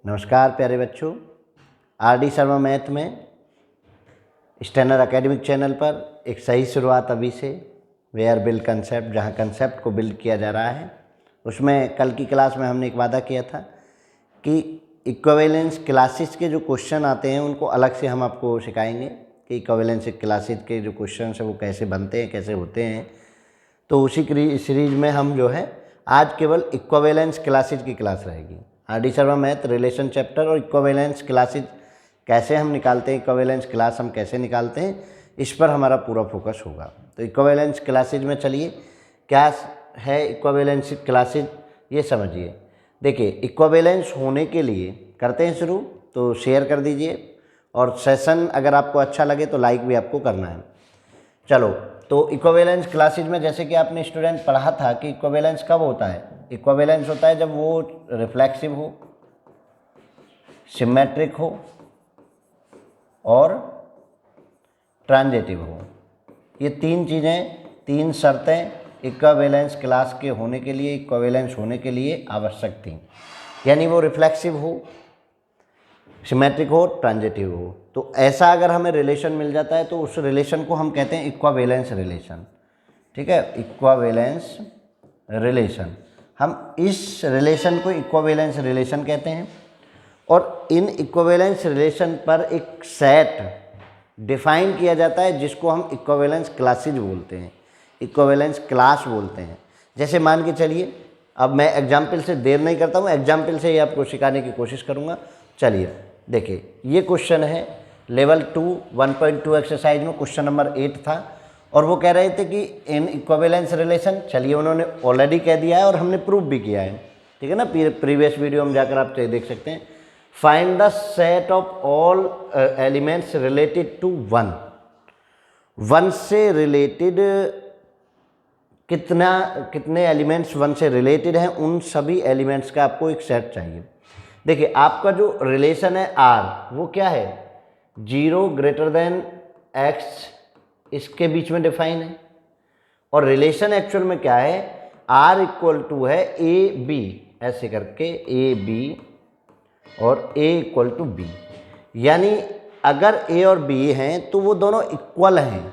नमस्कार प्यारे बच्चों, आर.डी. शर्मा मैथ में स्टैंडर्ड एकेडमिक चैनल पर एक सही शुरुआत अभी से वेयर बिल्ड कंसेप्ट, जहाँ कंसेप्ट को बिल्ड किया जा रहा है। उसमें कल की क्लास में हमने एक वादा किया था कि इक्विवेलेंस क्लासेस के जो क्वेश्चन आते हैं उनको अलग से हम आपको सिखाएंगे कि इक्विवेलेंस क्लासेस के जो क्वेश्चन हैं वो कैसे बनते हैं, कैसे होते हैं। तो उसी सीरीज में हम जो है आज केवल इक्विवेलेंस क्लासेस की क्लास रहेगी। RD. Sharma math relation chapter और इक्विवेलेंस क्लासेस कैसे हम निकालते हैं, इक्विवेलेंस क्लास हम कैसे निकालते हैं, इस पर हमारा पूरा फोकस होगा। तो इक्विवेलेंस क्लासेस में चलिए क्या है इक्विवेलेंस क्लासेस ये समझिए। देखिए, इक्विवेलेंस होने के लिए करते हैं शुरू, तो शेयर कर दीजिए और सेशन अगर आपको अच्छा लगे तो लाइक भी आपको करना है। चलो, तो इक्विवेलेंस क्लासेस में जैसे कि आपने स्टूडेंट पढ़ा था कि इक्विवेलेंस कब होता है। इक्विवेलेंस होता है जब वो रिफ्लेक्सिव हो, सिमेट्रिक हो और ट्रांजिटिव हो। ये तीन चीज़ें, तीन शर्तें इक्विवेलेंस क्लास के होने के लिए, इक्विवेलेंस होने के लिए आवश्यक थी। यानी वो रिफ्लेक्सिव हो, सिमेट्रिक हो, ट्रांजिटिव हो। तो ऐसा अगर हमें रिलेशन मिल जाता है तो उस रिलेशन को हम कहते हैं इक्विवेलेंस रिलेशन। ठीक है, इक्विवेलेंस रिलेशन, हम इस रिलेशन को इक्विवेलेंस रिलेशन कहते हैं। और इन इक्विवेलेंस रिलेशन पर एक सेट डिफाइन किया जाता है जिसको हम इक्विवेलेंस क्लासेस बोलते हैं, इक्विवेलेंस क्लास बोलते हैं। जैसे मान के चलिए, अब मैं एग्जाम्पल से देर नहीं करता हूँ, एग्जाम्पल से ही आपको सिखाने की कोशिश करूँगा। चलिए देखिए, ये क्वेश्चन है लेवल 2 1.2 एक्सरसाइज में, क्वेश्चन नंबर 8 था। और वो कह रहे थे कि इन इक्विवेलेंस रिलेशन, चलिए उन्होंने ऑलरेडी कह दिया है और हमने प्रूव भी किया है। ठीक है ना, प्रीवियस वीडियो में जाकर आप देख सकते हैं। Find the set of all elements related to 1। 1 से रिलेटेड कितने एलिमेंट्स 1 से रिलेटेड हैं, उन सभी एलिमेंट्स का आपको एक सेट चाहिए। देखिए, आपका जो रिलेशन है आर, वो क्या है, 0 ग्रेटर देन x, इसके बीच में डिफाइन है। और रिलेशन एक्चुअल में क्या है, r इक्वल टू है ए बी, ऐसे करके ए बी और a इक्वल टू बी। यानी अगर a और b हैं तो वो दोनों इक्वल हैं।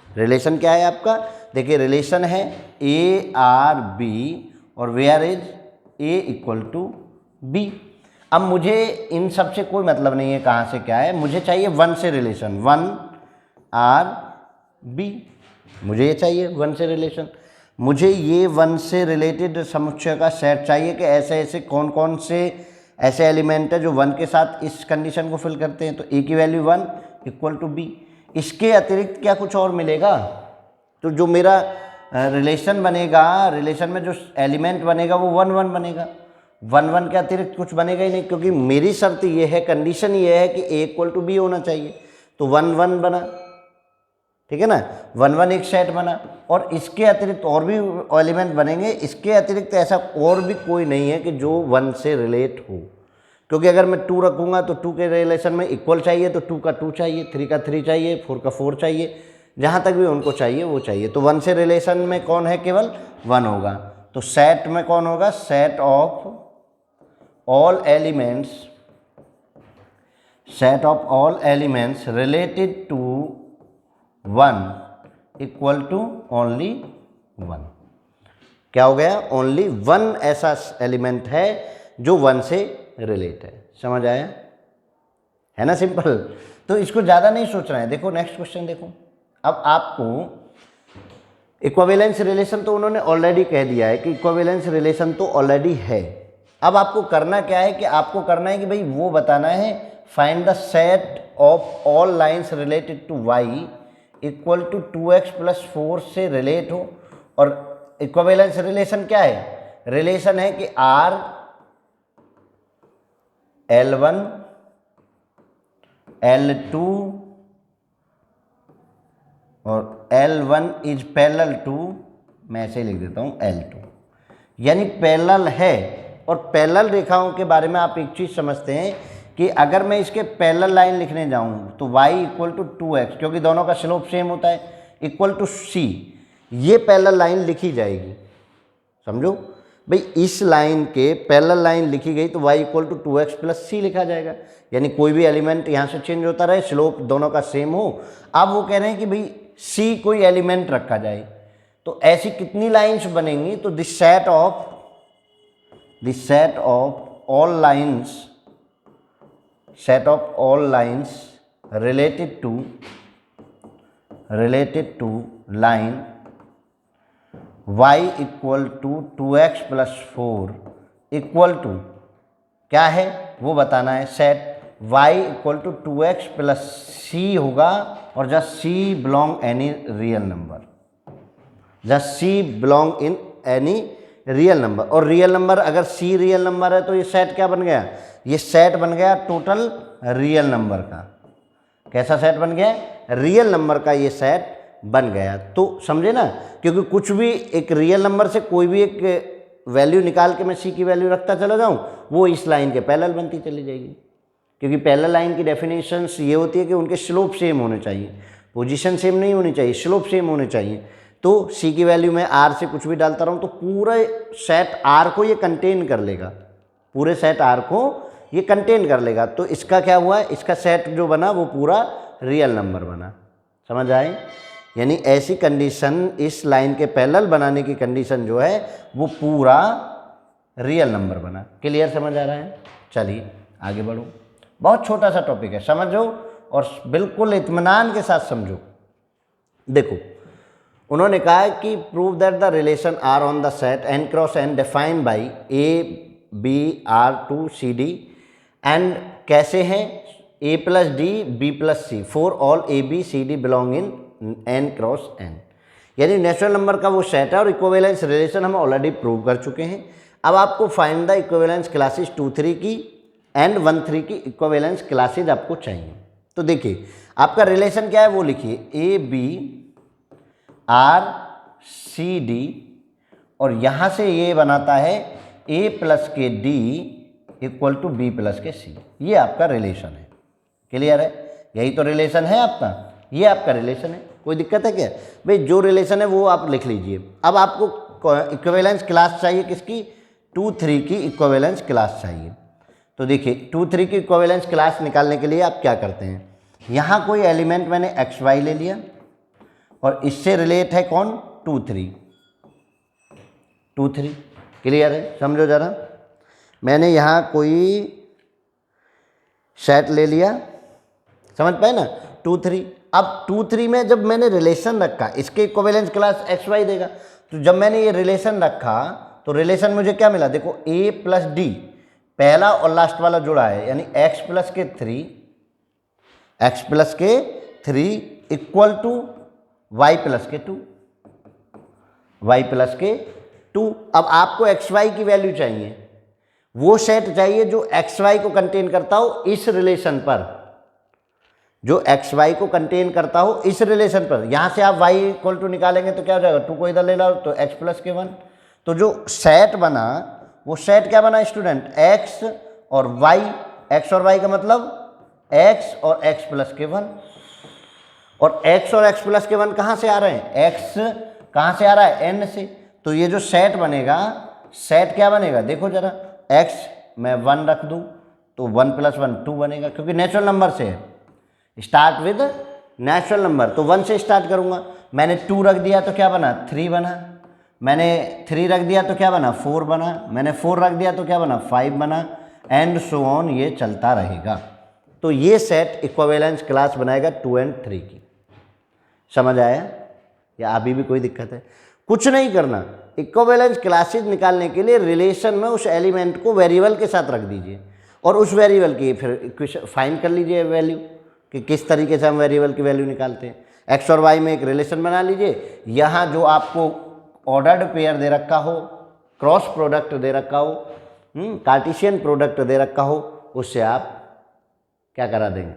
रिलेशन क्या है आपका, देखिए रिलेशन है ए आर बी और where is a equal to B. अब मुझे इन सब से कोई मतलब नहीं है कहाँ से क्या है, मुझे चाहिए 1 से रिलेशन, 1 आर बी, मुझे ये चाहिए 1 से रिलेशन। मुझे ये 1 से रिलेटेड समुच्चय का सेट चाहिए कि ऐसे ऐसे कौन कौन से ऐसे एलिमेंट है जो 1 के साथ इस कंडीशन को फिल करते हैं। तो a की वैल्यू 1 इक्वल टू बी। इसके अतिरिक्त क्या कुछ और मिलेगा, तो जो मेरा रिलेशन बनेगा, रिलेशन में जो एलिमेंट बनेगा वो 1 1 बनेगा। 1 1 के अतिरिक्त कुछ बनेगा ही नहीं, क्योंकि मेरी शर्त ये है, कंडीशन ये है कि a इक्वल टू बी होना चाहिए। तो 1 1 बना, ठीक है ना, 1 1 एक सेट बना। और इसके अतिरिक्त और भी एलिमेंट बनेंगे। इसके अतिरिक्त ऐसा और भी कोई नहीं है कि जो 1 से रिलेट हो, क्योंकि अगर मैं 2 रखूँगा तो 2 के रिलेशन में इक्वल चाहिए, तो 2 का 2 चाहिए, 3 का 3 चाहिए, 4 का 4 चाहिए, जहाँ तक भी उनको चाहिए वो चाहिए। तो 1 से रिलेशन में कौन है, केवल 1 होगा। तो सेट में कौन होगा, set of all elements, set of all elements related to 1 equal to only 1। क्या हो गया, ओनली 1 ऐसा एलिमेंट है जो 1 से रिलेट है। समझ आया है ना, सिंपल। तो इसको ज़्यादा नहीं सोचना है। देखो नेक्स्ट क्वेश्चन देखो। अब आपको इक्विवेलेंस रिलेशन तो उन्होंने ऑलरेडी कह दिया है कि इक्विवेलेंस रिलेशन तो ऑलरेडी है। अब आपको करना क्या है कि आपको करना है कि भाई वो बताना है, find the set of all lines related to y equal to 2x plus 4 से रिलेट हो। और इक्विवेलेंस रिलेशन क्या है, रिलेशन है कि r L1 L2 और L1 इज पैरेलल टू, मैं ऐसे ही लिख देता हूँ L2, यानी पैरेलल है। और पैरेलल रेखाओं के बारे में आप एक चीज़ समझते हैं कि अगर मैं इसके पैरेलल लाइन लिखने जाऊँ तो y इक्वल टू 2x, क्योंकि दोनों का स्लोप सेम होता है, इक्वल टू c, ये पैरेलल लाइन लिखी जाएगी। समझो, भाई इस लाइन के पैरेलल लाइन लिखी गई तो y equal to 2x plus c लिखा जाएगा, यानी कोई भी एलिमेंट यहाँ से चेंज होता रहे, स्लोप दोनों का सेम हो। अब वो कह रहे हैं कि भाई c कोई एलिमेंट रखा जाए, तो ऐसी कितनी लाइन्स बनेंगी, तो this set of all lines related to line y equal to 2x plus 4 equal to क्या है वो बताना है। Set y equal to 2x plus c होगा और just c belong any real number, just c belong in any real number. और real number अगर c real number है तो ये सेट क्या बन गया, ये सेट बन गया टोटल रियल नंबर का। कैसा सेट बन गया, रियल नंबर का ये सेट बन गया। तो समझे ना, क्योंकि कुछ भी एक रियल नंबर से कोई भी एक वैल्यू निकाल के मैं सी की वैल्यू रखता चला जाऊं, वो इस लाइन के पैरेलल बनती चली जाएगी। क्योंकि पैरेलल लाइन की डेफिनेशंस ये होती है कि उनके स्लोप सेम होने चाहिए, पोजीशन सेम नहीं होनी चाहिए, स्लोप सेम होने चाहिए। तो सी की वैल्यू में आर से कुछ भी डालता रहूँ तो पूरे सेट आर को ये कंटेन कर लेगा, पूरे सेट आर को ये कंटेन कर लेगा। तो इसका क्या हुआ, इसका सेट जो बना वो पूरा रियल नंबर बना। समझ आए, यानी ऐसी कंडीशन, इस लाइन के पैरेलल बनाने की कंडीशन जो है वो पूरा रियल नंबर बना। क्लियर, समझ आ रहा है। चलिए आगे बढ़ो, बहुत छोटा सा टॉपिक है, समझो और बिल्कुल इत्मीनान के साथ समझो। देखो उन्होंने कहा है कि prove that the relation R on the set N cross N defined by ABR2CD and कैसे हैं A plus D B plus C for all ABCD belong in n cross n। यानी नेचुरल नंबर का वो सेट है और equivalence relation हम already prove कर चुके हैं। अब आपको फाइंड द इक्विवेलेंस क्लासेस 2-3 की एंड 1-3 की इक्विवेलेंस क्लासेज आपको चाहिए। तो देखिए आपका रिलेशन क्या है वो लिखिए, ABRCD और यहाँ से ये बनाता है A प्लस के D equal to B plus के C। ये आपका रिलेशन है। क्लियर है, यही तो रिलेशन है आपका, ये आपका रिलेशन है। कोई दिक्कत है क्या भाई, जो रिलेशन है वो आप लिख लीजिए। अब आपको इक्विवेलेंस क्लास चाहिए किसकी, 2-3 की इक्विवेलेंस क्लास चाहिए। तो देखिए 2-3 की इक्विवेलेंस क्लास निकालने के लिए आप क्या करते हैं, यहाँ कोई एलिमेंट मैंने XY ले लिया और इससे रिलेट है कौन, 2-3। क्लियर है, समझो ज़रा। मैंने यहाँ कोई सेट ले लिया, समझ पाए ना, 2-3। अब 2-3 में जब मैंने रिलेशन रखा, इसके इक्विवेलेंस क्लास XY देगा। तो जब मैंने ये रिलेशन रखा तो रिलेशन मुझे क्या मिला, देखो A प्लस डी पहला और लास्ट वाला जुड़ा है, यानी x प्लस के 3 इक्वल टू y प्लस के 2। अब आपको XY की वैल्यू चाहिए, वो सेट चाहिए जो XY को कंटेन करता हो इस रिलेशन पर, जो XY को कंटेन करता हो इस रिलेशन पर। यहाँ से आप y इक्वल टू निकालेंगे तो क्या हो जाएगा, 2 को इधर ले लो तो x प्लस के 1। तो जो सेट बना वो सेट क्या बना स्टूडेंट, x और y। x और y का मतलब x और x प्लस के 1। और x और x प्लस के 1 कहाँ से आ रहे हैं, x कहाँ से आ रहा है, n से। तो ये जो सेट बनेगा, सेट क्या बनेगा, देखो जरा, x मैं 1 रख दूँ तो 1 प्लस 1 2 बनेगा, क्योंकि नेचुरल नंबर से है, स्टार्ट विद नेचुरल नंबर। तो 1 से स्टार्ट करूँगा। मैंने 2 रख दिया तो क्या बना, 3 बना। मैंने 3 रख दिया तो क्या बना, 4 बना। मैंने 4 रख दिया तो क्या बना, 5 बना, एंड सो ऑन, ये चलता रहेगा। तो ये सेट इक्विवेलेंस क्लास बनाएगा 2 और 3 की। समझ आया, या अभी भी कोई दिक्कत है? कुछ नहीं करना, इक्विवेलेंस क्लासेज निकालने के लिए रिलेशन में उस एलिमेंट को वेरिएबल के साथ रख दीजिए और उस वेरिएबल की फिर फाइंड कर लीजिए वैल्यू कि किस तरीके से हम वेरिएबल की वैल्यू निकालते हैं। एक्स और वाई में एक रिलेशन बना लीजिए, यहाँ जो आपको ऑर्डर्ड पेयर दे रखा हो, क्रॉस प्रोडक्ट दे रखा हो, कार्टेशियन प्रोडक्ट दे रखा हो, उससे आप क्या करा देंगे,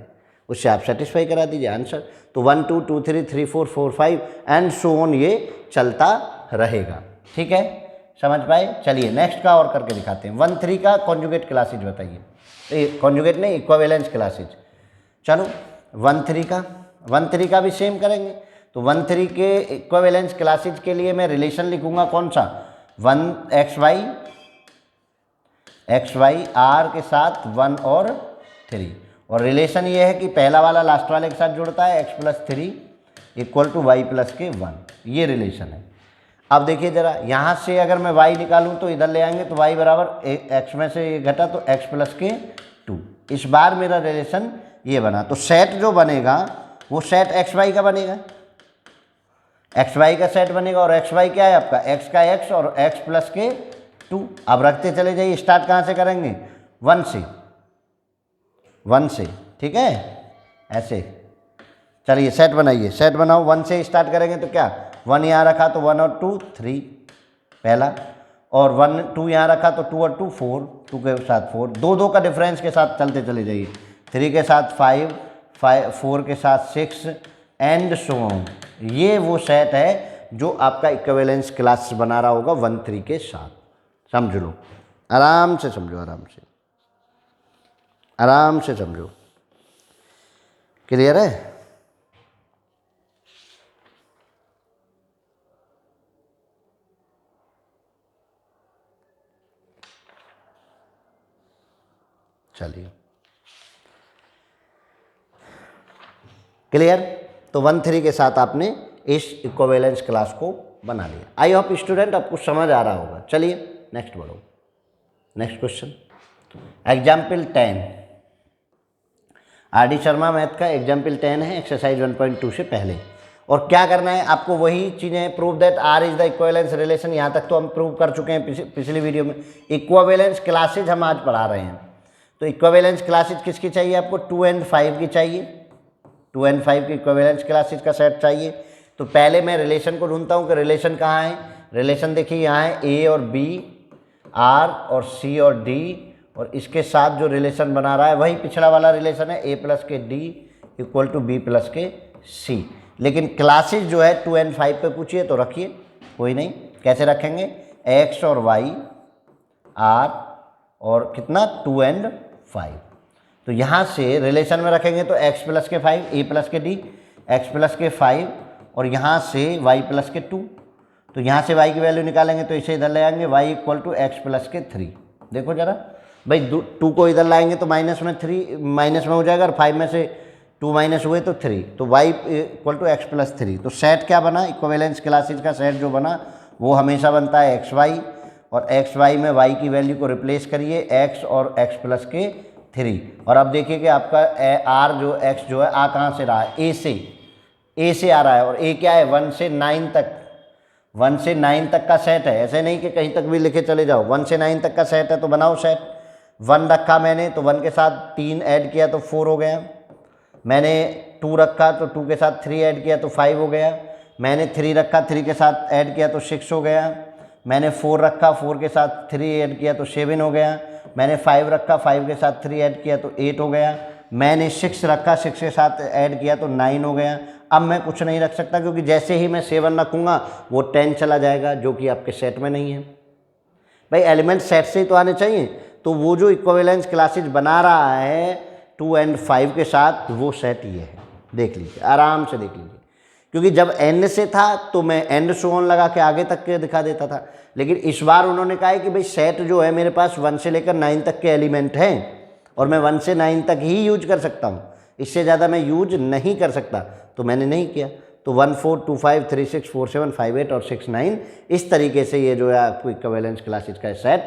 उससे आप सेटिस्फाई करा दीजिए आंसर। तो 1 2 2 3 3 4 4 5 एंड सो ऑन, ये चलता रहेगा। ठीक है, समझ पाए? चलिए नेक्स्ट का और करके दिखाते हैं। 1 3 का कॉन्जुगेट क्लासेज बताइए, कॉन्जुगेट नहीं, इक्विवेलेंस क्लासेज। चलो 1 3 का भी सेम करेंगे। तो 1 3 के इक्विवेलेंस क्लासेज के लिए मैं रिलेशन लिखूंगा कौन सा, 1xy एक्स वाई आर के साथ 1 और 3, और रिलेशन ये है कि पहला वाला लास्ट वाले के साथ जुड़ता है, x plus 3 equal to Y plus के 1, ये रिलेशन है। अब देखिए ज़रा, यहाँ से अगर मैं y निकालूँ तो इधर ले आएंगे तो y बराबर x में से ये घटा तो x प्लस के 2। इस बार मेरा रिलेशन ये बना, तो सेट जो बनेगा वो सेट एक्स वाई का बनेगा, एक्स वाई का सेट बनेगा। और एक्स वाई क्या है आपका, x का x और x प्लस के 2। अब रखते चले जाइए, स्टार्ट कहाँ से करेंगे, 1 से, 1 से, ठीक है, ऐसे। चलिए सेट बनाइए, सेट बनाओ, 1 से स्टार्ट करेंगे तो क्या, 1 यहाँ रखा तो 1 और 2 3 पहला, और 1 2 यहाँ रखा तो 2 और 2 4, 2 के साथ 4, 2 2 का डिफरेंस के साथ चलते चले जाइए, 3 के साथ 5, 4 के साथ 6 एंड सो ऑन। ये वो सेट है जो आपका इक्विवेलेंस क्लास बना रहा होगा 1 3 के साथ। समझ लो, आराम से समझो, आराम से, आराम से समझो। क्लियर है? चलिए क्लियर। तो 1 3 के साथ आपने इस इक्विवेलेंस क्लास को बना लिया। आई होप स्टूडेंट आपको समझ आ रहा होगा। चलिए नेक्स्ट बढ़ो, next question, example 10, R D Sharma math का एग्जाम्पल 10 है, एक्सरसाइज 1.2 से पहले। और क्या करना है आपको, वही चीज़ें, prove that R is the equivalence relation, यहाँ तक तो हम प्रूव कर चुके हैं पिछली वीडियो में। इक्विवेलेंस क्लासेज हम आज पढ़ा रहे हैं। तो इक्विवेलेंस क्लासेज किसकी चाहिए आपको, 2 and 5 की चाहिए, 2 and 5 की इक्विवेलेंस क्लासेज का सेट चाहिए। तो पहले मैं रिलेशन को ढूंढता हूँ कि रिलेशन कहाँ है। रिलेशन देखिए यहाँ है ए और बी, आर और सी और डी, और इसके साथ जो रिलेशन बना रहा है वही पिछला वाला रिलेशन है, ए प्लस के D equal to B plus के सी। लेकिन क्लासेज जो है 2 and 5 पे पूछिए तो रखिए, कोई नहीं। कैसे रखेंगे, एक्स और वाई, आर और कितना 2 and 5। तो यहाँ से रिलेशन में रखेंगे तो x प्लस के 5, ए प्लस के डी, x प्लस के 5, और यहाँ से y प्लस के 2। तो यहाँ से y की वैल्यू निकालेंगे तो इसे इधर ले आएंगे, y equal to X plus के 3। देखो जरा भाई, 2 को इधर लाएंगे तो माइनस में 3 माइनस में हो जाएगा, और 5 में से 2 माइनस हुए तो 3, तो y equal to X plus 3। तो सेट क्या बना, इक्विवेलेंस क्लासेज का सेट जो बना वो हमेशा बनता है एक्स वाई, और एक्स वाई में y की वैल्यू को रिप्लेस करिए x और x प्लस के 3। और अब देखिए कि आपका r जो x जो है आ कहाँ से रहा है, a से आ रहा है, और a क्या है 1 से 9 तक, 1 से 9 तक का सेट है। ऐसे नहीं कि कहीं तक भी लिखे चले जाओ, 1 से 9 तक का सेट है तो बनाओ सेट। 1 रखा मैंने तो 1 के साथ 3 ऐड किया तो 4 हो गया, मैंने 2 रखा तो 2 के साथ 3 ऐड किया तो 5 हो गया, मैंने 3 रखा 3 के साथ ऐड किया तो 6 हो गया, मैंने 4 रखा 4 के साथ 3 ऐड किया तो 7 हो गया, मैंने 5 रखा 5 के साथ 3 ऐड किया तो 8 हो गया, मैंने 6 रखा 6 के साथ ऐड किया तो 9 हो गया। अब मैं कुछ नहीं रख सकता क्योंकि जैसे ही मैं 7 रखूँगा वो 10 चला जाएगा, जो कि आपके सेट में नहीं है। भाई एलिमेंट सेट से ही तो आने चाहिए। तो वो जो इक्विवेलेंस क्लासेज बना रहा है 2 and 5 के साथ, वो सेट ये है। देख लीजिए, आराम से देख लीजिए, क्योंकि जब एंड से था तो मैं एंड सो ऑन लगा के आगे तक के दिखा देता था, लेकिन इस बार उन्होंने कहा है कि भाई सेट जो है मेरे पास 1 से लेकर 9 तक के एलिमेंट हैं, और मैं 1 से 9 तक ही यूज कर सकता हूँ, इससे ज़्यादा मैं यूज नहीं कर सकता। तो मैंने नहीं किया। तो 1 4 2 5 3 6 4 7 5 8 और 6 9, इस तरीके से ये जो है आपको इक्विवेलेंस क्लासेज का सेट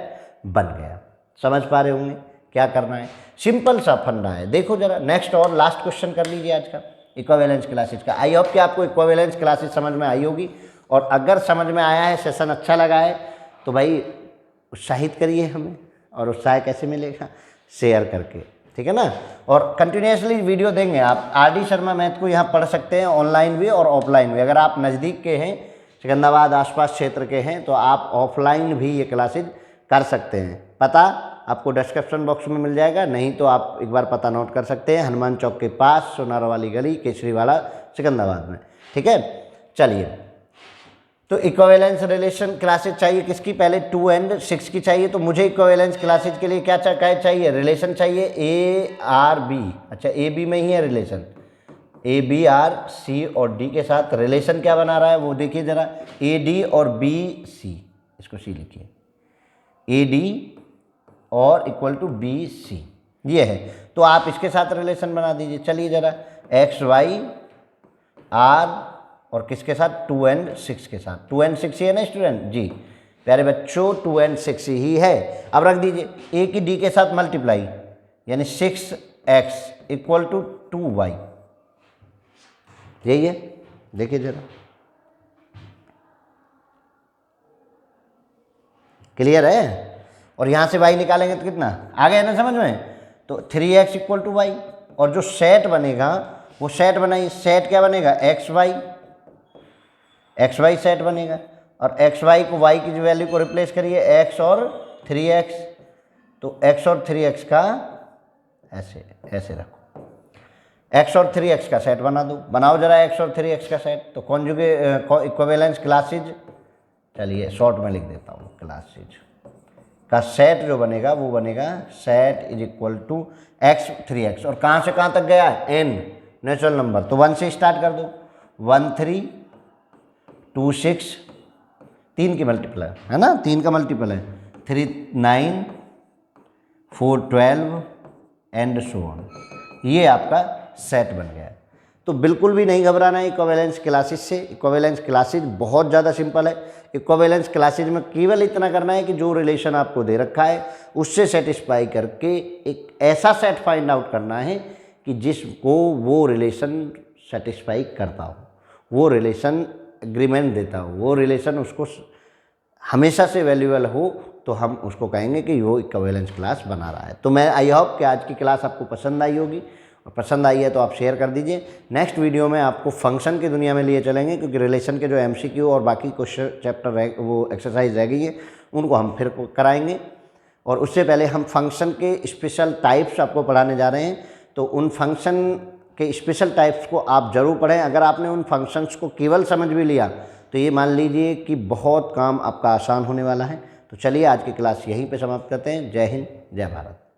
बन गया। समझ पा रहे होंगे क्या करना है, सिंपल सा फंडा है। देखो जरा नेक्स्ट और लास्ट क्वेश्चन कर लीजिए आज का इक्विवेलेंस क्लासेज का। आई होप कि आपको इक्विवेलेंस क्लासेज समझ में आई होगी, और अगर समझ में आया है, सेशन अच्छा लगा है, तो भाई उत्साहित करिए हमें। और उत्साह कैसे मिलेगा, शेयर करके, ठीक है ना। और कंटिन्यूसली वीडियो देंगे आप। आर डी शर्मा मैथ को यहाँ पढ़ सकते हैं ऑनलाइन भी और ऑफलाइन भी। अगर आप नज़दीक के हैं, सिकंदराबाद आसपास क्षेत्र के हैं, तो आप ऑफलाइन भी ये क्लासेज कर सकते हैं। पता आपको डिस्क्रिप्शन बॉक्स में मिल जाएगा, नहीं तो आप एक बार पता नोट कर सकते हैं, हनुमान चौक के पास, सोनार वाली गली, केसरीवाला, सिकंदराबाद में, ठीक है। चलिए, तो इक्विवेलेंस रिलेशन क्लासेज चाहिए किसकी, पहले 2 and 6 की चाहिए। तो मुझे इक्विवेलेंस क्लासेज के लिए क्या चाहिए, रिलेशन चाहिए ए आर बी। अच्छा, ए बी में ही है relation, A B R C और डी के साथ रिलेशन क्या बना रहा है वो देखिए जरा, ए डी और बी सी, इसको सी लिखिए, ए डी और इक्वल टू बी सी, ये है। तो आप इसके साथ रिलेशन बना दीजिए। चलिए ज़रा, एक्स वाई आर और किसके साथ, 2 and 6 के साथ। 2 and 6 ही है ना स्टूडेंट जी, प्यारे बच्चों 2 and 6 ही है। अब रख दीजिए ए की डी के साथ मल्टीप्लाई, यानी 6x इक्वल टू 2y, यही है। देखिए जरा, क्लियर है। और यहाँ से y निकालेंगे तो कितना आ गया ना समझ में। तो 3x इक्वल टू वाई, और जो सेट बनेगा वो सेट बनाइए। सेट क्या बनेगा, एक्स वाई सेट बनेगा। और एक्स वाई को, y की जो वैल्यू को रिप्लेस करिए x और 3x, तो x और 3x का ऐसे ऐसे रखो, x और 3x का सेट बना दो। बनाओ जरा x और 3x का सेट। तो इक्विवेलेंस क्लासेज, चलिए शॉर्ट में लिख देता हूँ, क्लासेज का सेट जो बनेगा वो बनेगा set is equal to x 3x, और कहाँ से कहाँ तक गया, n नेचुरल नंबर, तो 1 से स्टार्ट कर दो। 1 3 2 6, 3 की मल्टीपल है ना, 3 का मल्टीपल है, 3 9 4 12 एंड सो ऑन। ये आपका सेट बन गया है। तो बिल्कुल भी नहीं घबराना है इक्विवेलेंस क्लासेज से। इक्विवेलेंस क्लासेज बहुत ज़्यादा सिंपल है। इक्विवेलेंस क्लासेज में केवल इतना करना है कि जो रिलेशन आपको दे रखा है उससे सेटिस्फाई करके एक ऐसा सेट फाइंड आउट करना है कि जिसको वो रिलेशन सेटिस्फाई करता हो, वो रिलेशन एग्रीमेंट देता हो, वो रिलेशन उसको हमेशा से वैल्यूएबल हो, तो हम उसको कहेंगे कि वो इक्विवेलेंस क्लास बना रहा है। तो मैं आई होप कि आज की क्लास आपको पसंद आई होगी, और पसंद आई है तो आप शेयर कर दीजिए। नेक्स्ट वीडियो में आपको फंक्शन की दुनिया में लिए चलेंगे, क्योंकि रिलेशन के जो MCQ और बाकी क्वेश्चन चैप्टर वो एक्सरसाइज रह गई है उनको हम फिर कराएंगे। और उससे पहले हम फंक्शन के स्पेशल टाइप्स आपको पढ़ाने जा रहे हैं, तो उन फंक्शन के स्पेशल टाइप्स को आप ज़रूर पढ़ें। अगर आपने उन फंक्शंस को केवल समझ भी लिया तो ये मान लीजिए कि बहुत काम आपका आसान होने वाला है। तो चलिए आज की क्लास यहीं पे समाप्त करते हैं। जय हिंद, जय भारत।